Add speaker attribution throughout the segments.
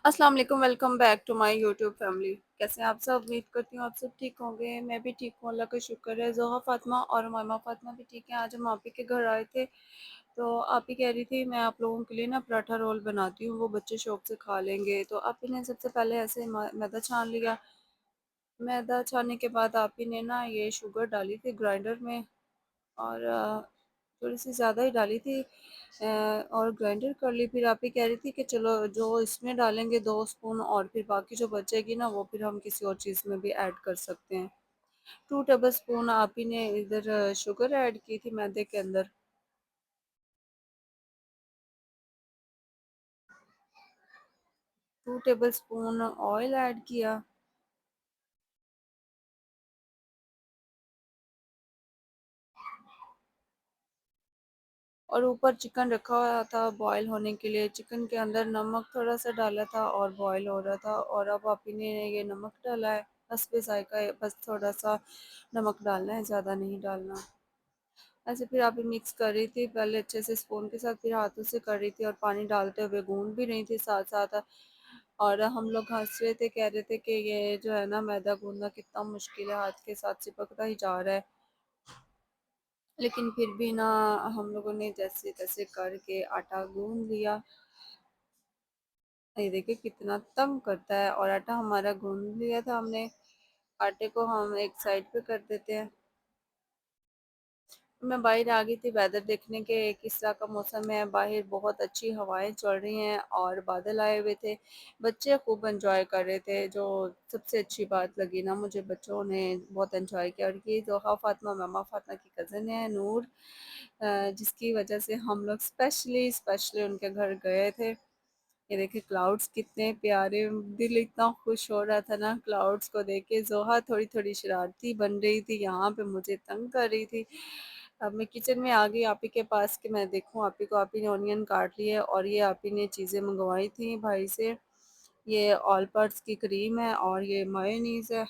Speaker 1: السلام علیکم، welcome back to my YouTube family. کیسے ہیں آپ سب؟ امید کرتی ہوں آپ سب ٹھیک ہوں گے۔ میں بھی ٹھیک ہوں، اللہ کا شکر ہے۔ زوہا فاطمہ اور ماما فاطمہ بھی ٹھیک ہیں۔ آج ہم آپی کے گھر آئے تھے تو آپی کہہ رہی تھی میں آپ لوگوں کے لیے نا پراٹھا رول بناتی ہوں، وہ بچے شوق سے کھا لیں گے۔ تو آپی نے سب سے پہلے ایسے میدا چھان لیا۔ میدا چھاننے کے بعد آپی نے نا یہ شوگر ڈالی تھی گرائنڈر میں، اور تھوڑی سی زیادہ ہی ڈالی تھی، اور گرائنڈر کر لی۔ پھر آپ ہی کہہ رہی تھی کہ چلو جو اس میں ڈالیں گے 2 اسپون، اور پھر باقی جو بچے گی نا وہ پھر ہم کسی اور چیز میں بھی ایڈ کر سکتے ہیں۔ 2 ٹیبل اسپون آپ ہی نے ادھر شوگر ایڈ کی تھی میدے کے اندر۔ 2 ٹیبل اسپون آئل ایڈ کیا، اور اوپر چکن رکھا ہوا تھا بوائل ہونے کے لیے۔ چکن کے اندر نمک تھوڑا سا ڈالا تھا اور بوائل ہو رہا تھا، اور اب آپ ہی نے یہ نمک ڈالا ہے، حسب ذائقہ ہے، بس تھوڑا سا نمک ڈالنا ہے، زیادہ نہیں ڈالنا۔ ایسے پھر آپ مکس کر رہی تھی پہلے اچھے سے اسپون کے ساتھ، پھر ہاتھوں سے کر رہی تھی اور پانی ڈالتے ہوئے گوند بھی رہی تھی ساتھ ساتھ۔ اور ہم لوگ ہنس رہے تھے، کہہ رہے تھے کہ یہ جو ہے نا میدا گوندنا کتنا مشکل ہے، ہاتھ کے ساتھ چپکتا ہی جا رہا ہے۔ لیکن پھر بھی نا ہم لوگوں نے جیسے تیسے کر کے آٹا گوندھ لیا۔ یہ دیکھیں کتنا تنگ کرتا ہے، اور آٹا ہمارا گوندھ لیا تھا ہم نے۔ آٹے کو ہم ایک سائڈ پہ کر دیتے ہیں۔ میں باہر آ گئی تھی ویدر دیکھنے کے، کس طرح کا موسم ہے باہر، بہت اچھی ہوائیں چل رہی ہیں اور بادل آئے ہوئے تھے۔ بچے خوب انجوائے کر رہے تھے، جو سب سے اچھی بات لگی نا مجھے، بچوں نے بہت انجوائے کیا۔ اور یہ زوہا فاطمہ ماما فاطمہ کی کزن ہے نور، جس کی وجہ سے ہم لوگ اسپیشلی ان کے گھر گئے تھے۔ یہ دیکھیں کلاؤڈز کتنے پیارے، دل اتنا خوش ہو رہا تھا نا کلاؤڈز کو دیکھ کے۔ زوہا تھوڑی تھوڑی شرارتی بن رہی تھی، یہاں پہ مجھے تنگ کر رہی تھی۔ اب میں کچن میں آ گئی آپی کے پاس کہ میں دیکھوں آپی کو۔ آپی نے اونین کاٹ لی ہے، اور یہ آپی نے چیزیں منگوائی تھیں بھائی سے۔ یہ آل پرٹس کی کریم ہے اور یہ مایونیز ہے۔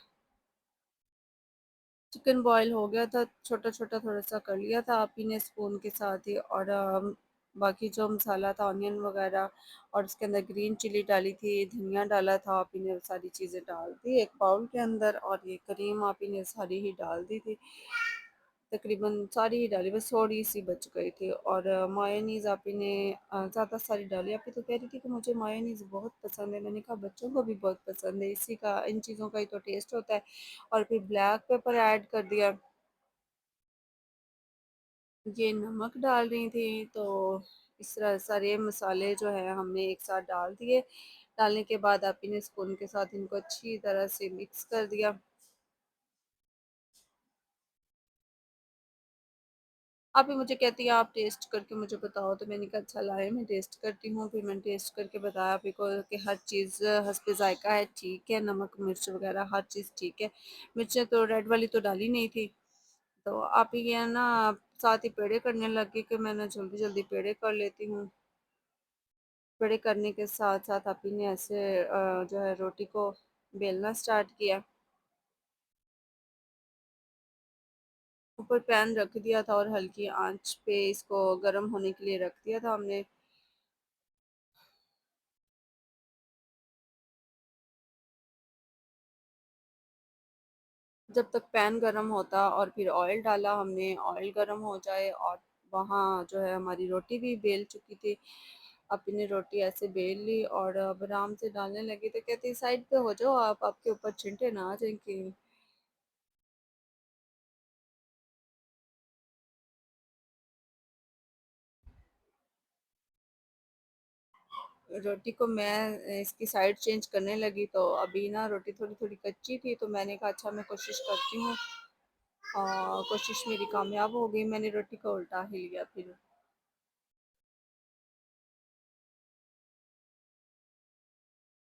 Speaker 1: چکن بوائل ہو گیا تھا، چھوٹا چھوٹا تھوڑا سا کر لیا تھا آپ ہی نے اسپون کے ساتھ ہی، اور باقی جو مسالہ تھا اونین وغیرہ، اور اس کے اندر گرین چلی ڈالی تھی، دھنیا ڈالا تھا، آپ ہی نے ساری چیزیں ڈال دی ایک باؤل کے اندر، اور یہ کریم آپ ہی نے ساری ہی ڈال دی تھی، تقریباً ساری ہی ڈالی، بس تھوڑی سی بچ گئی تھی۔ اور مایونیز آپ ہی نے زیادہ ساری ڈالی۔ آپ ہی تو کہہ رہی تھی کہ مجھے مایونیز بہت پسند ہے، میں نے کہا بچوں کو بھی بہت پسند ہے، اسی کا ان چیزوں کا ہی تو ٹیسٹ ہوتا ہے۔ اور پھر بلیک پیپر ایڈ کر دیا، یہ نمک ڈال رہی تھی، تو اس طرح سارے مسالے جو ہے ہم نے ایک ساتھ ڈال دیے۔ ڈالنے کے بعد آپ ہی نے اسپون کے ساتھ ان کو اچھی طرح سے مکس کر دیا۔ آپ ہی مجھے کہتی ہیں آپ ٹیسٹ کر کے مجھے بتاؤ، تو میں نے کہا اچھا لائے میں ٹیسٹ کرتی ہوں۔ پھر میں نے ٹیسٹ کر کے بتایا آپ ہی کو کہ ہر چیز حسب ذائقہ ہے، ٹھیک ہے، نمک مرچ وغیرہ ہر چیز ٹھیک ہے۔ مرچیں تو ریڈ والی تو ڈالی نہیں تھی، تو آپ ہی یہ نا ساتھ ہی پیڑے کرنے لگے کہ میں نے جلدی جلدی پیڑے کر لیتی ہوں۔ پیڑے کرنے کے ساتھ ساتھ آپ ہی نے ایسے جو ہے روٹی کو بیلنا سٹارٹ کیا۔ اوپر پین رکھ دیا تھا اور ہلکی آنچ پہ اس کو گرم ہونے کے لیے رکھ دیا تھا ہم نے۔ جب تک پین گرم ہوتا اور پھر آئل ڈالا ہم نے، آئل گرم ہو جائے، اور وہاں جو ہے ہماری روٹی بھی بیل چکی تھی۔ اپنی روٹی ایسے بیل لی اور اب آرام سے ڈالنے لگی، تو کہتی سائڈ پہ ہو جاؤ آپ کے اوپر چھنٹے نہ آ جائیں کہ روٹی کو میں اس کی سائڈ چینج کرنے لگی، تو ابھی نا روٹی تھوڑی تھوڑی کچی تھی، تو میں نے کہا اچھا میں کوشش کرتی ہوں، اور کوشش میری کامیاب ہو گئی، میں نے روٹی کو الٹا ہی لیا پھر۔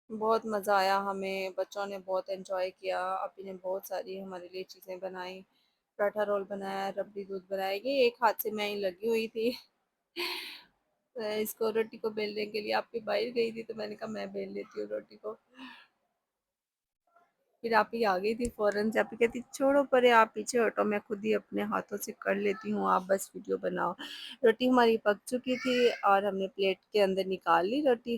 Speaker 1: بہت مزہ آیا ہمیں، بچوں نے بہت انجوائے کیا، اپی نے بہت ساری ہمارے لیے چیزیں بنائیں، پراٹھا رول بنایا، ربڑی دودھ بنایا، یہ ایک ہاتھ سے میں ہی لگی ہوئی تھی اس کو روٹی کو بیلنے کے لیے۔ آپ کی باہر گئی تھی تو میں نے کہا میں بیل لیتی ہوں روٹی کو۔ پھر آپ ہی آ گئی تھی فوراً سے، آپ ہی کہتی چھوڑو پرے، آپ پیچھے ہٹو، میں خود ہی اپنے ہاتھوں سے کر لیتی ہوں، آپ بس ویڈیو بناؤ۔ روٹی ہماری پک چکی تھی اور ہم نے پلیٹ کے اندر نکال لی روٹی۔